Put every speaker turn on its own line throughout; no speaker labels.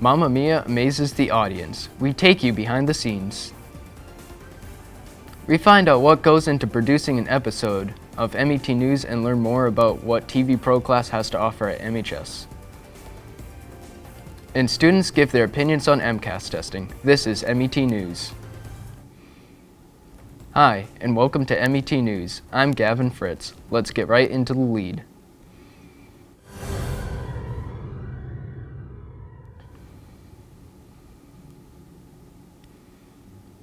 Mamma Mia amazes the audience. We take you behind the scenes. We find out what goes into producing an episode of MET News and learn more about what TV Pro class has to offer at MHS. And students give their opinions on MCAS testing. This is MET News. Hi, and welcome to MET News. I'm Gavin Fritz. Let's get right into the lead.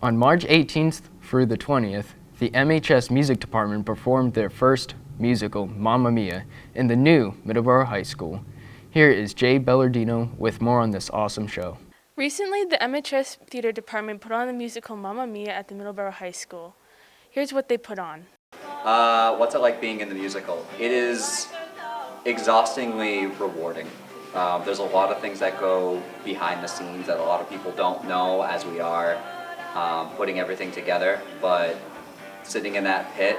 On March 18th through the 20th, the MHS Music Department performed their first musical, Mamma Mia, in the new Middleborough High School. Here is Jay Bellardino with more on this awesome show.
Recently, the MHS Theater Department put on the musical Mamma Mia at the Middleborough High School. Here's what they put on.
What's it like being in the musical? It is exhaustingly rewarding. There's a lot of things that go behind the scenes that a lot of people don't know as we are putting everything together, but sitting in that pit,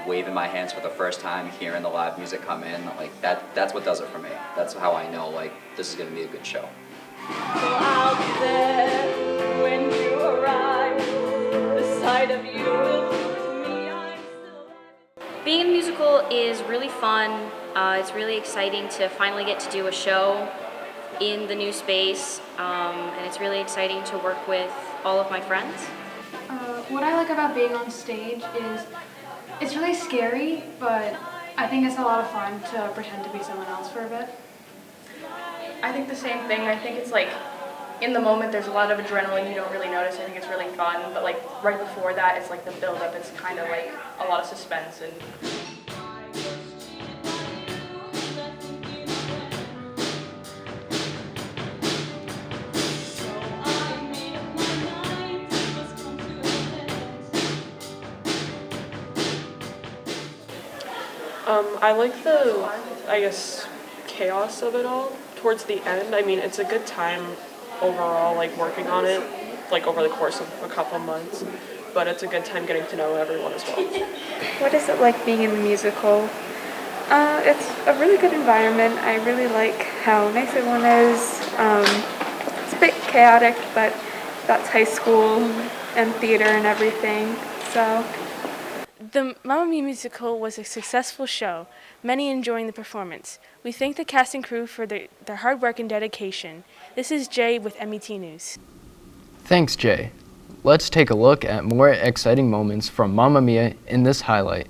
waving my hands for the first time, hearing the live music come in, like that's what does it for me. That's how I know like this is gonna be a good show.
I'll be there when you arrive. The sight of you will prove to me I'm still alive.
Being in a musical is really fun. It's really exciting to finally get to do a show in the new space, and it's really exciting to work with all of my friends.
What I like about being on stage is it's really scary, but I think it's a lot of fun to pretend to be someone else for a bit.
I think the same thing. I think it's like in the moment there's a lot of adrenaline you don't really notice. I think it's really fun, but like right before that it's like the build up. It's kind of like a lot of suspense and
I like the, chaos of it all towards the end. I mean, it's a good time overall, like working on it, like over the course of a couple months, but it's a good time getting to know everyone as well.
What is it like being in the musical? It's a really good environment. I really like how nice everyone is. It's a bit chaotic, but that's high school and theater and everything, so.
The Mamma Mia musical was a successful show, many enjoying the performance. We thank the cast and crew for their hard work and dedication. This is Jay with MET News.
Thanks, Jay. Let's take a look at more exciting moments from Mamma Mia in this highlight.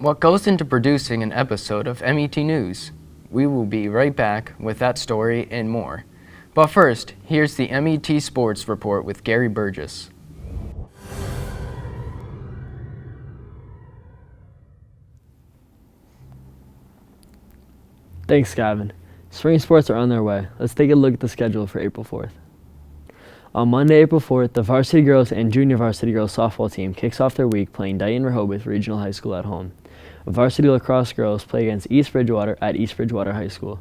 What goes into producing an episode of MET News? We will be right back with that story and more. But first, here's the MET Sports Report with Gary Burgess.
Thanks, Gavin. Spring sports are on their way. Let's take a look at the schedule for April 4th. On Monday, April 4th, the varsity girls and junior varsity girls softball team kicks off their week playing Dayton Rehoboth Regional High School at home. Varsity lacrosse girls play against East Bridgewater at East Bridgewater High School.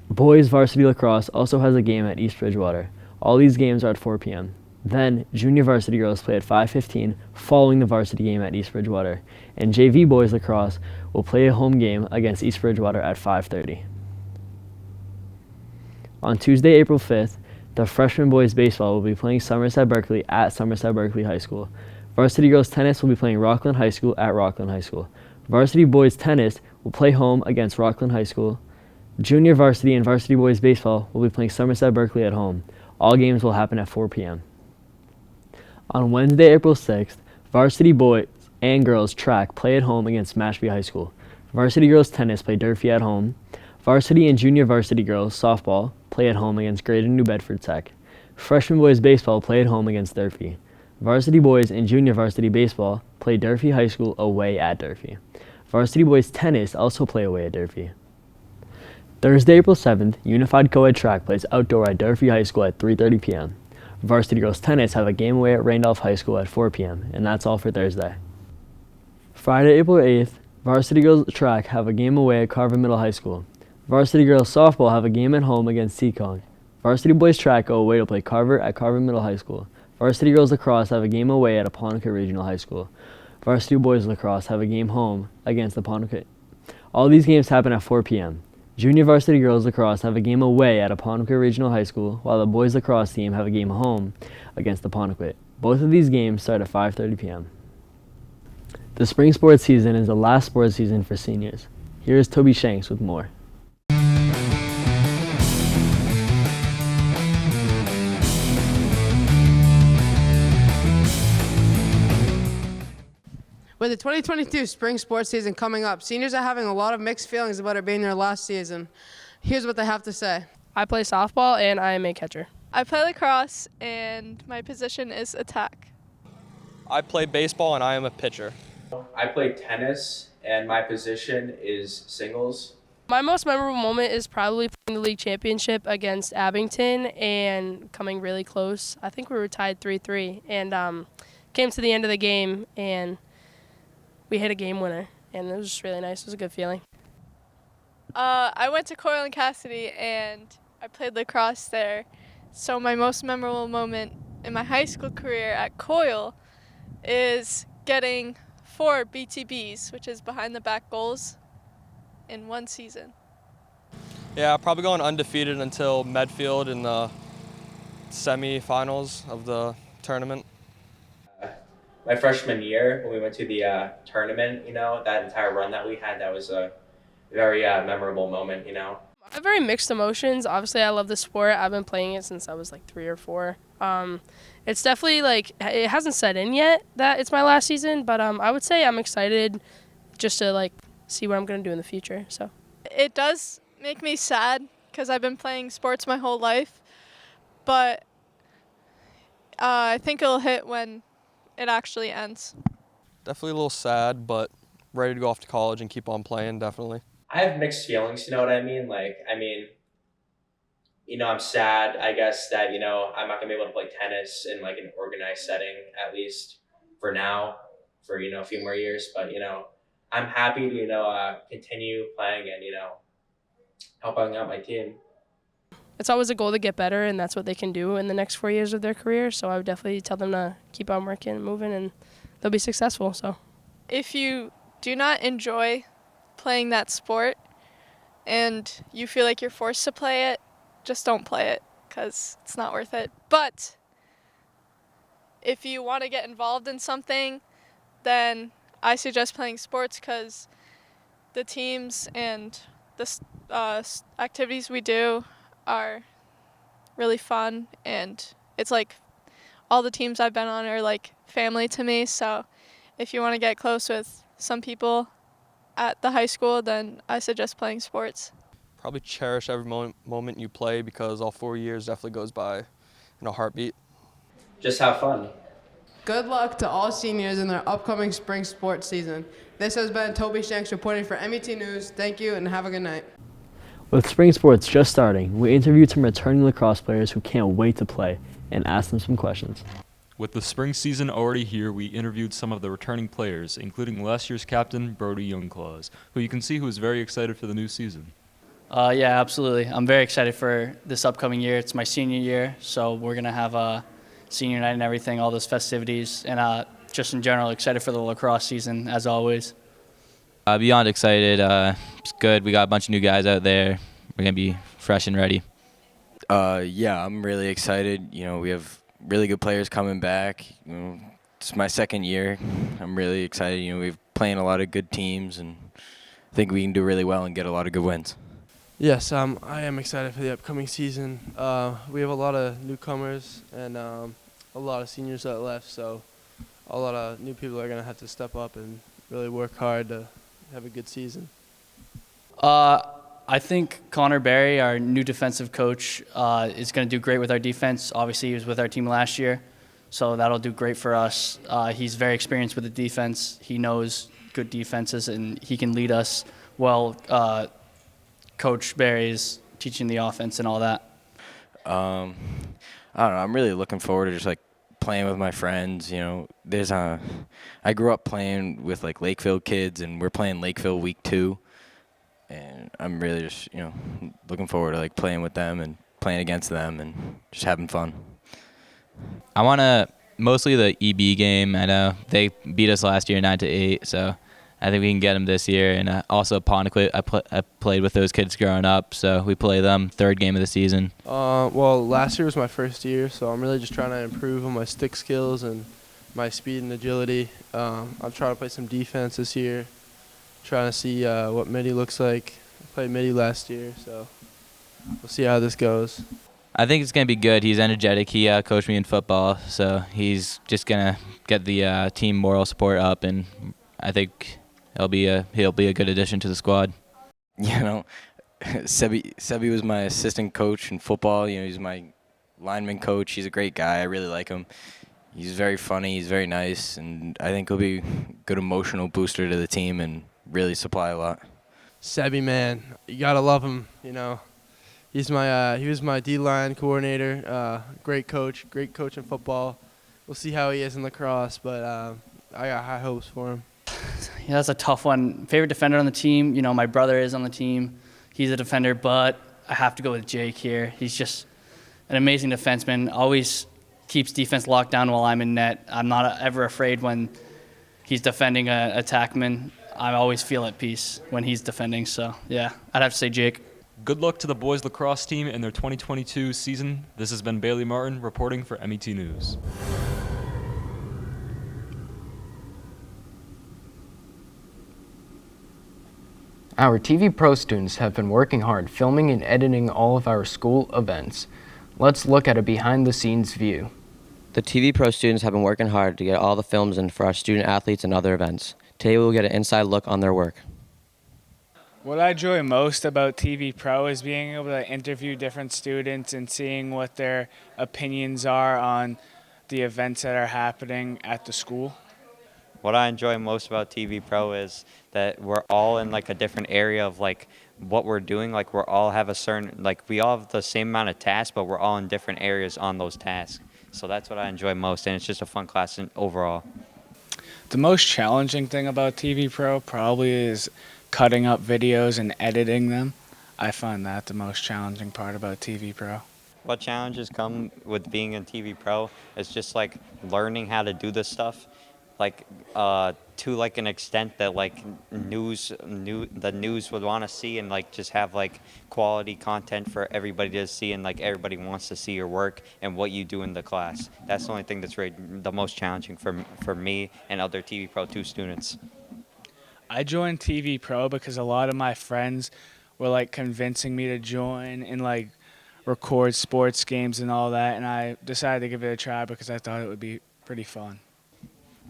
Boys varsity lacrosse also has a game at East Bridgewater. All these games are at 4 p.m. Then, junior varsity girls play at 5:15 following the varsity game at East Bridgewater. And JV boys lacrosse will play a home game against East Bridgewater at 5:30. On Tuesday, April 5th, the freshman boys baseball will be playing Somerset Berkeley at Somerset Berkeley High School. Varsity girls tennis will be playing Rockland High School at Rockland High School. Varsity boys tennis will play home against Rockland High School. Junior varsity and varsity boys baseball will be playing Somerset Berkeley at home. All games will happen at 4 p.m. On Wednesday, April 6th, varsity boys and girls track play at home against Mashpee High School. Varsity girls tennis play Durfee at home. Varsity and junior varsity girls softball play at home against Greater New Bedford Tech. Freshman boys baseball play at home against Durfee. Varsity boys and junior varsity baseball play Durfee High School away at Durfee. Varsity boys tennis also play away at Durfee. Thursday, April 7th, Unified Co-ed track plays outdoor at Durfee High School at 3:30 p.m. Varsity girls tennis have a game away at Randolph High School at 4 p.m. And that's all for Thursday. Friday, April 8th, varsity girls track have a game away at Carver Middle High School. Varsity girls softball have a game at home against Seekonk. Varsity boys track go away to play Carver at Carver Middle High School. Varsity girls lacrosse have a game away at Apponequet Regional High School. Varsity boys lacrosse have a game home against Apponequet. All these games happen at 4 p.m. Junior varsity girls lacrosse have a game away at Apponequet Regional High School, while the boys lacrosse team have a game home against Apponequet. Both of these games start at 5:30 p.m. The spring sports season is the last sports season for seniors. Here is Toby Shanks with more.
With the 2022 spring sports season coming up, seniors are having a lot of mixed feelings about it being their last season. Here's what they have to say.
I play softball and I am a catcher.
I play lacrosse and my position is attack.
I play baseball and I am a pitcher.
I play tennis and my position is singles.
My most memorable moment is probably playing the league championship against Abington and coming really close. I think we were tied 3-3 and came to the end of the game and we hit a game winner, and it was just really nice. It was a good feeling.
I went to Coyle and Cassidy, and I played lacrosse there. So my most memorable moment in my high school career at Coyle is getting 4 BTBs, which is behind the back goals, in one season.
Yeah, probably going undefeated until Medfield in the semifinals of the tournament.
My freshman year, when we went to the tournament, that entire run that we had, that was a very memorable moment,
I have very mixed emotions. Obviously, I love the sport. I've been playing it since I was like 3 or 4. It's definitely it hasn't set in yet that it's my last season, but I would say I'm excited just to see what I'm going to do in the future. So
it does make me sad because I've been playing sports my whole life, but I think it'll hit when it actually ends.
Definitely a little sad, but ready to go off to college and keep on playing, definitely.
I have mixed feelings, you know what I mean? I'm sad, I guess, that, I'm not going to be able to play tennis in, an organized setting, at least for now, for, a few more years. But, I'm happy to, continue playing and, helping out my team.
It's always a goal to get better, and that's what they can do in the next 4 years of their career. So I would definitely tell them to keep on working and moving, and they'll be successful. So,
if you do not enjoy playing that sport and you feel like you're forced to play it, just don't play it because it's not worth it. But if you want to get involved in something, then I suggest playing sports because the teams and the activities we do are really fun, and it's all the teams I've been on are family to me. So if you want to get close with some people, at the high school, then I suggest playing sports.
Probably cherish every moment you play because all 4 years definitely goes by in a heartbeat.
Just have fun.
Good luck to all seniors in their upcoming spring sports season. This has been Toby Shanks reporting for MET News. Thank you and have a good night.
With spring sports just starting, we interviewed some returning lacrosse players who can't wait to play and asked them some questions.
With the spring season already here, we interviewed some of the returning players, including last year's captain, Brody Youngclaws, who you can see who is very excited for the new season.
Yeah, absolutely. I'm very excited for this upcoming year. It's my senior year, so we're going to have a senior night and everything, all those festivities, and just in general, excited for the lacrosse season, as always.
Beyond excited. It's good. We got a bunch of new guys out there. We're going to be fresh and ready.
Yeah, I'm really excited. You know, we have really good players coming back. You know, it's my second year. I'm really excited. You know, we're playing a lot of good teams, and I think we can do really well and get a lot of good wins.
Yes, I am excited for the upcoming season. We have a lot of newcomers and a lot of seniors that left, so a lot of new people are going to have to step up and really work hard to have a good season.
I think Connor Barry, our new defensive coach, is going to do great with our defense. Obviously, he was with our team last year, so that'll do great for us. He's very experienced with the defense. He knows good defenses, and he can lead us well. Coach Barry is teaching the offense and all that.
I don't know. I'm really looking forward to just like playing with my friends. You know, I grew up playing with like Lakeville kids, and we're playing Lakeville week 2. And I'm really just, you know, looking forward to like playing with them and playing against them and just having fun.
I want to mostly the EB game. I know they beat us last year 9-8, so I think we can get them this year. And also Pontiac, I played with those kids growing up, so we play them third game of the season.
Well, last year was my first year, so I'm really just trying to improve on my stick skills and my speed and agility. I'm trying to play some defense this year, trying to see what midi looks like. I played midi last year, so we'll see how this goes.
I think it's going to be good. He's energetic. He coached me in football, so he's just going to get the team moral support up, and I think he'll be a good addition to the squad.
You know, Sebi was my assistant coach in football. You know, he's my lineman coach. He's a great guy. I really like him. He's very funny. He's very nice, and I think he'll be a good emotional booster to the team and really supply a lot.
Sebi, man, you gotta love him. You know, he was my D-line coordinator. Great coach in football. We'll see how he is in lacrosse, but I got high hopes for him.
Yeah, that's a tough one. Favorite defender on the team, you know, my brother is on the team. He's a defender, but I have to go with Jake here. He's just an amazing defenseman, always keeps defense locked down while I'm in net. I'm not ever afraid when he's defending an attackman. I always feel at peace when he's defending, so yeah, I'd have to say Jake.
Good luck to the boys lacrosse team in their 2022 season. This has been Bailey Martin reporting for MET News.
Our TV Pro students have been working hard filming and editing all of our school events. Let's look at a behind-the-scenes view.
The TV Pro students have been working hard to get all the films in for our student athletes and other events. Today we will get an inside look on their work.
What I enjoy most about TV Pro is being able to interview different students and seeing what their opinions are on the events that are happening at the school.
What I enjoy most about TV Pro is that we're all in like a different area of like what we're doing. Like we all have the same amount of tasks, but we're all in different areas on those tasks. So that's what I enjoy most, and it's just a fun class overall.
The most challenging thing about TV Pro probably is cutting up videos and editing them. I find that the most challenging part about TV Pro.
What challenges come with being in TV Pro is just like learning how to do this stuff. Like to like an extent that like the news would want to see, and like just have like quality content for everybody to see, and like everybody wants to see your work and what you do in the class. That's the only thing that's really the most challenging for me and other TV Pro 2 students.
I joined TV Pro because a lot of my friends were like convincing me to join and like record sports games and all that, and I decided to give it a try because I thought it would be pretty fun.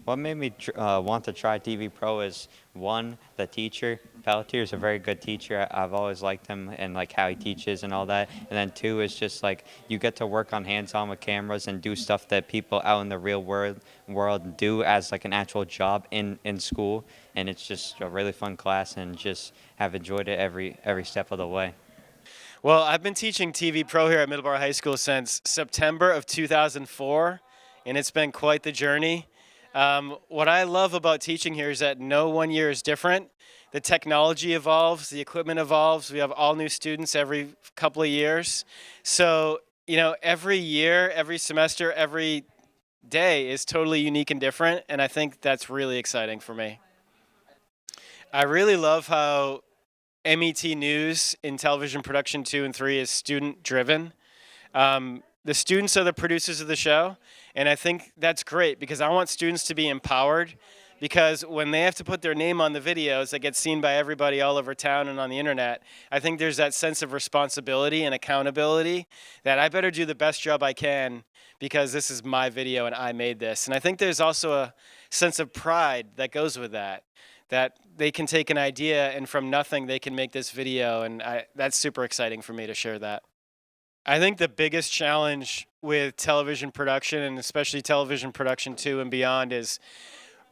What made me want to try TV Pro is, one, the teacher. Pelletier is a very good teacher. I've always liked him and like how he teaches and all that. And then two is just like you get to work on hands-on with cameras and do stuff that people out in the real world do as like an actual job in school. And it's just a really fun class and just have enjoyed it every step of the way.
Well, I've been teaching TV Pro here at Middleborough High School since September of 2004, and it's been quite the journey. What I love about teaching here is that no 1 year is different. The technology evolves, the equipment evolves. We have all new students every couple of years. So, every year, every semester, every day is totally unique and different, and I think that's really exciting for me. I really love how MET News in television production 2 and 3 is student driven. The students are the producers of the show, and I think that's great because I want students to be empowered, because when they have to put their name on the videos that get seen by everybody all over town and on the internet, I think there's that sense of responsibility and accountability that I better do the best job I can because this is my video and I made this. And I think there's also a sense of pride that goes with that they can take an idea and from nothing they can make this video, and that's super exciting for me to share that. I think the biggest challenge with television production, and especially television production 2 and beyond, is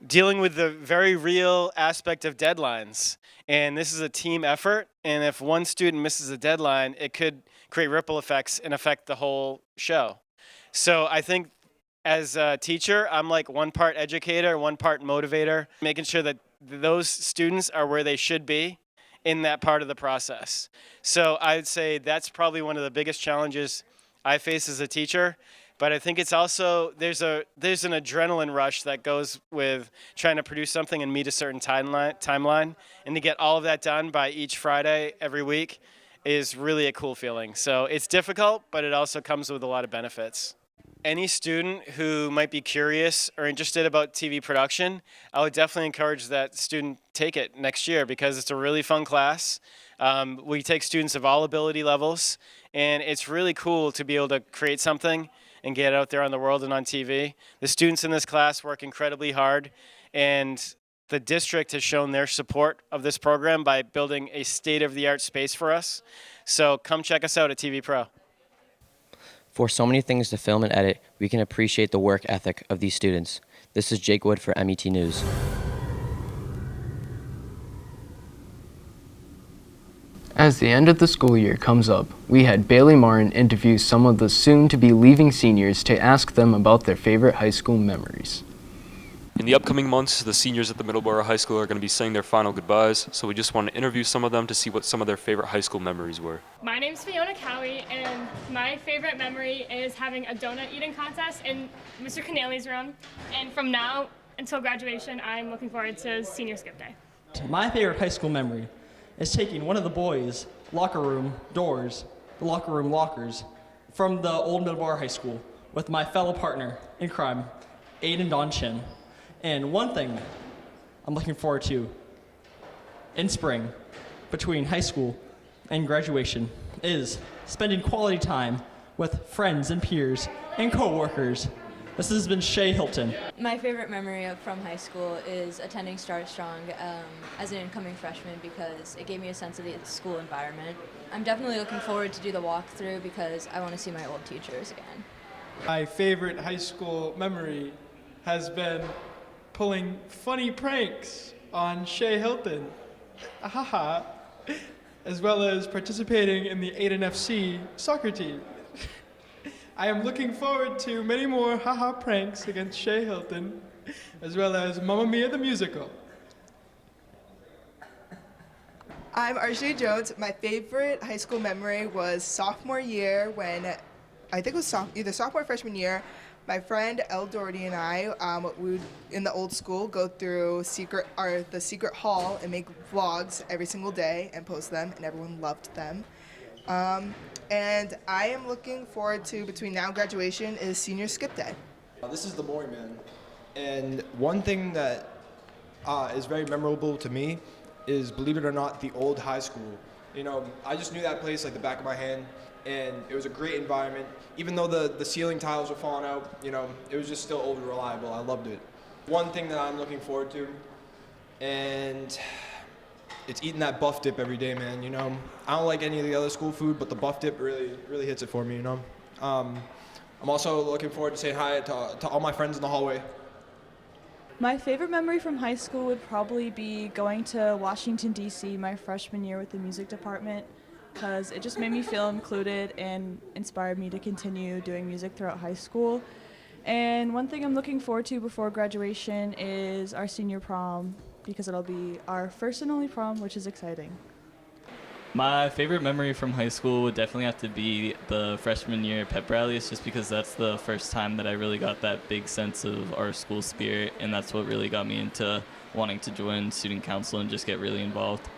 dealing with the very real aspect of deadlines. And this is a team effort, and if one student misses a deadline, it could create ripple effects and affect the whole show. So I think as a teacher, I'm like one part educator, one part motivator, making sure that those students are where they should be in that part of the process. So I'd say that's probably one of the biggest challenges I face as a teacher. But I think it's also, there's an adrenaline rush that goes with trying to produce something and meet a certain timeline. And to get all of that done by each Friday every week is really a cool feeling. So it's difficult, but it also comes with a lot of benefits. Any student who might be curious or interested about TV production, I would definitely encourage that student take it next year because it's a really fun class. We take students of all ability levels, and it's really cool to be able to create something and get out there on the world and on TV. The students in this class work incredibly hard, and the district has shown their support of this program by building a state-of-the-art space for us. So come check us out at TV Pro.
For so many things to film and edit, we can appreciate the work ethic of these students. This is Jake Wood for MET News.
As the end of the school year comes up, we had Bailey Martin interview some of the soon-to-be leaving seniors to ask them about their favorite high school memories.
In the upcoming months, the seniors at the Middleborough High School are going to be saying their final goodbyes, so we just want to interview some of them to see what some of their favorite high school memories were.
My name's Fiona Cowie, and my favorite memory is having a donut eating contest in Mr. Canale's room. And from now until graduation, I'm looking forward to senior skip day.
My favorite high school memory is taking one of the boys' locker room doors, the locker room lockers, from the old Middleborough High School with my fellow partner in crime, Aiden Don Chin. And one thing I'm looking forward to in spring between high school and graduation is spending quality time with friends and peers and coworkers. This has been Shay Hilton.
My favorite memory from high school is attending Start Strong as an incoming freshman because it gave me a sense of the school environment. I'm definitely looking forward to do the walkthrough because I want to see my old teachers again.
My favorite high school memory has been pulling funny pranks on Shay Hilton, as well as participating in the Aiden FC soccer team. I am looking forward to many more haha pranks against Shay Hilton, as well as Mamma Mia the musical.
I'm Arjay Jones. My favorite high school memory was sophomore year when, I think it was either sophomore or freshman year, my friend Elle Doherty and I would, in the old school, go through the secret hall and make vlogs every single day and post them, and everyone loved them. And I am looking forward to, between now and graduation, is senior skip day.
This is the Boy Man, and one thing that is very memorable to me is, believe it or not, the old high school. You know, I just knew that place like the back of my hand, and it was a great environment. Even though the ceiling tiles were falling out, you know, it was just still old and reliable. I loved it. One thing that I'm looking forward to, and it's eating that buff dip every day, man. You know, I don't like any of the other school food, but the buff dip really hits it for me. You know, I'm also looking forward to saying hi to all my friends in the hallway.
My favorite memory from high school would probably be going to Washington, D.C. my freshman year with the music department, because it just made me feel included and inspired me to continue doing music throughout high school. And one thing I'm looking forward to before graduation is our senior prom, because it'll be our first and only prom, which is exciting.
My favorite memory from high school would definitely have to be the freshman year pep rallies, just because that's the first time that I really got that big sense of our school spirit, and that's what really got me into wanting to join student council and just get really involved.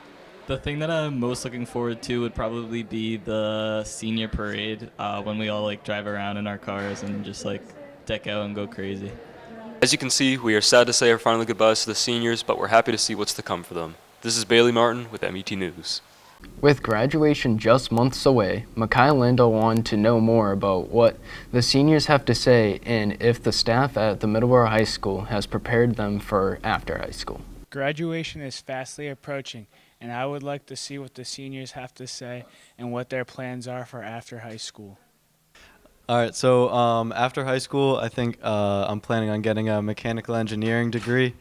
The thing that I'm most looking forward to would probably be the senior parade, when we all drive around in our cars and just deck out and go crazy.
As you can see, we are sad to say our final goodbyes to the seniors, but we're happy to see what's to come for them. This is Bailey Martin with MET News.
With graduation just months away, Micaiah Landau wanted to know more about what the seniors have to say and if the staff at the Middleborough High School has prepared them for after high school.
Graduation is fastly approaching, and I would like to see what the seniors have to say and what their plans are for after high school.
All right, so after high school, I think I'm planning on getting a mechanical engineering degree.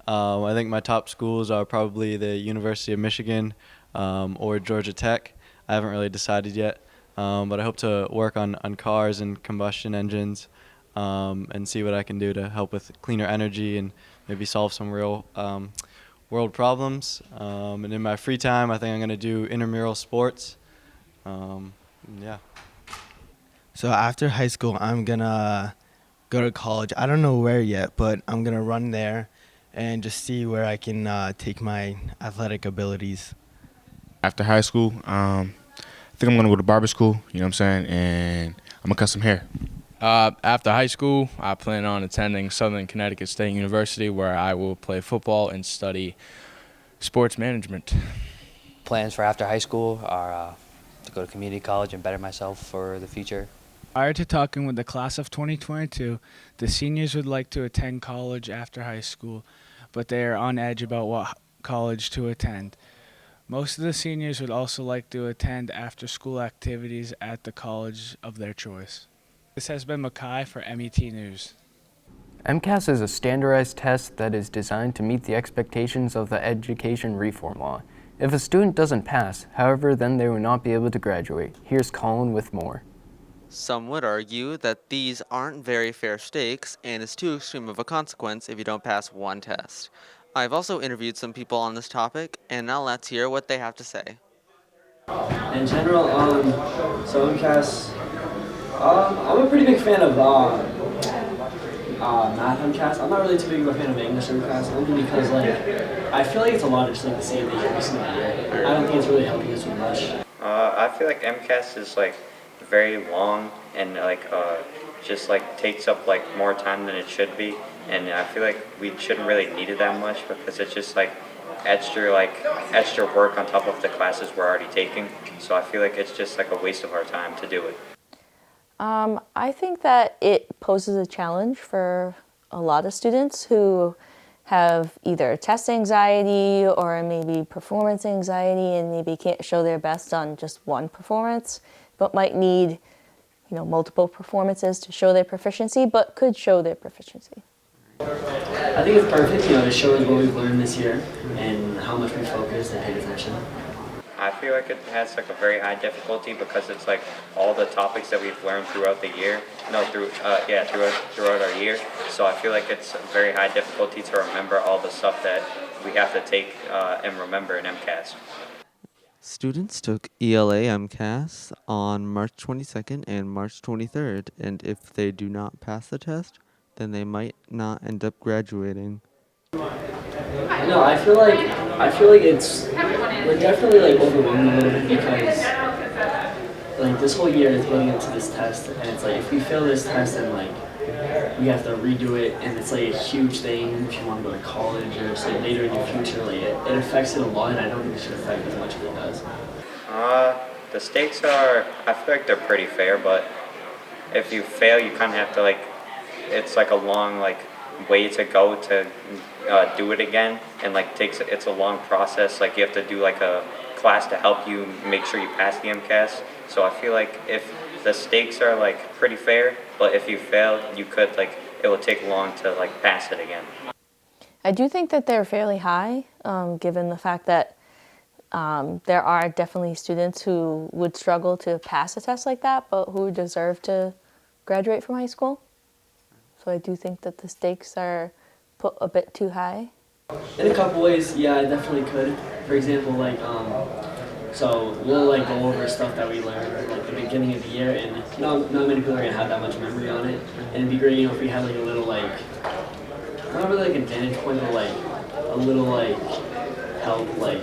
I think my top schools are probably the University of Michigan or Georgia Tech. I haven't really decided yet, but I hope to work on cars and combustion engines and see what I can do to help with cleaner energy and maybe solve some real world problems. And in my free time, I think I'm going to do intramural sports. Yeah.
So after high school, I'm going to go to college. I don't know where yet, but I'm going to run there and just see where I can take my athletic abilities.
After high school, I think I'm going to go to barber school, you know what I'm saying, and I'm going to cut some hair.
After high school, I plan on attending Southern Connecticut State University, where I will play football and study sports management.
Plans for after high school are to go to community college and better myself for the future.
Prior to talking with the class of 2022, the seniors would like to attend college after high school, but they are on edge about what college to attend. Most of the seniors would also like to attend after-school activities at the college of their choice. This has been Mackay for MET News.
MCAS is a standardized test that is designed to meet the expectations of the Education Reform Law. If a student doesn't pass, however, then they will not be able to graduate. Here's Colin with more.
Some would argue that these aren't very fair stakes and it's too extreme of a consequence if you don't pass one test. I've also interviewed some people on this topic, and now let's hear what they have to say.
In general, so MCAS, I'm a pretty big fan of math MCAS. I'm not really too big of a fan of English MCAS, only because I feel like it's a lot of just the same thing every single year. I don't think it's really helping us with much.
I feel like MCAS is very long and just takes up more time than it should be, and I feel like we shouldn't really need it that much because it's just extra work on top of the classes we're already taking. So I feel like it's just a waste of our time to do it.
I think that it poses a challenge for a lot of students who have either test anxiety or maybe performance anxiety and maybe can't show their best on just one performance, but might need multiple performances to show their proficiency, but could show their proficiency.
I think it's perfect, it shows what we've learned this year and how much we focused and paid attention.
I feel like it has a very high difficulty because it's all the topics that we've learned throughout the year. Throughout our year. So I feel like it's very high difficulty to remember all the stuff that we have to take and remember in MCAS.
Students took ELA MCAS on March 22nd and March 23rd, and if they do not pass the test, then they might not end up graduating.
No, I feel like we're definitely overwhelmed a little bit because this whole year is leading up to this test, and it's if we fail this test and we have to redo it, and it's a huge thing if you want to go to college or later in your future. It affects it a lot, and I don't think it should affect as much as it does.
The stakes are, I feel like they're pretty fair, but if you fail, you kind of have to it's a long way to go to do it again, and like it's a long process. Like you have to do like a class to help you make sure you pass the MCAS. So I feel like if the stakes are like pretty fair, but if you fail, you could like it will take long to like pass it again.
I do think that they're fairly high, given the fact that there are definitely students who would struggle to pass a test like that, but who deserve to graduate from high school. So I do think that the stakes are put a bit too high.
In a couple ways, yeah, I definitely could. For example, like, so we'll like go over stuff that we learned at like the beginning of the year, and not many people are gonna have that much memory on it. And it'd be great, if we had like a little like, not really like a vantage point, but like a little like help like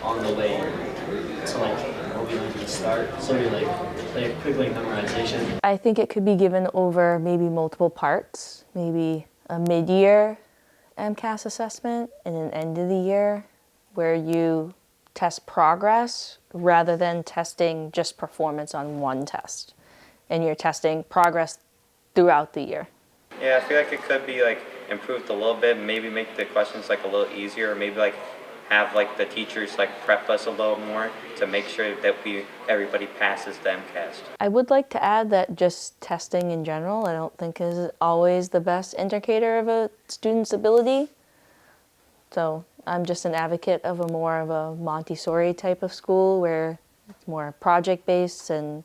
on the way to like what we learned at the start. So we like a quick like memorization.
I think it could be given over maybe multiple parts, maybe a mid-year MCAS assessment and an end of the year where you test progress rather than testing just performance on one test. And you're testing progress throughout the year.
Yeah, I feel like it could be like improved a little bit, maybe make the questions like a little easier, or maybe like have like the teachers like prep us a little more to make sure that everybody passes the MCAS.
I would like to add that just testing in general, I don't think is always the best indicator of a student's ability. So I'm just an advocate of more of a Montessori type of school where it's more project-based and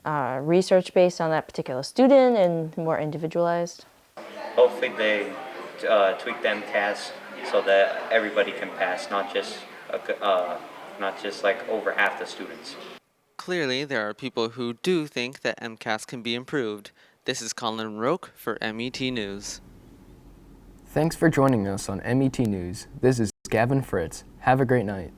research-based on that particular student and more individualized.
Hopefully they tweak the MCAS so that everybody can pass, not just like over half the students.
Clearly, there are people who do think that MCAS can be improved. This is Colin Roque for MET News.
Thanks for joining us on MET News. This is Gavin Fritz. Have a great night.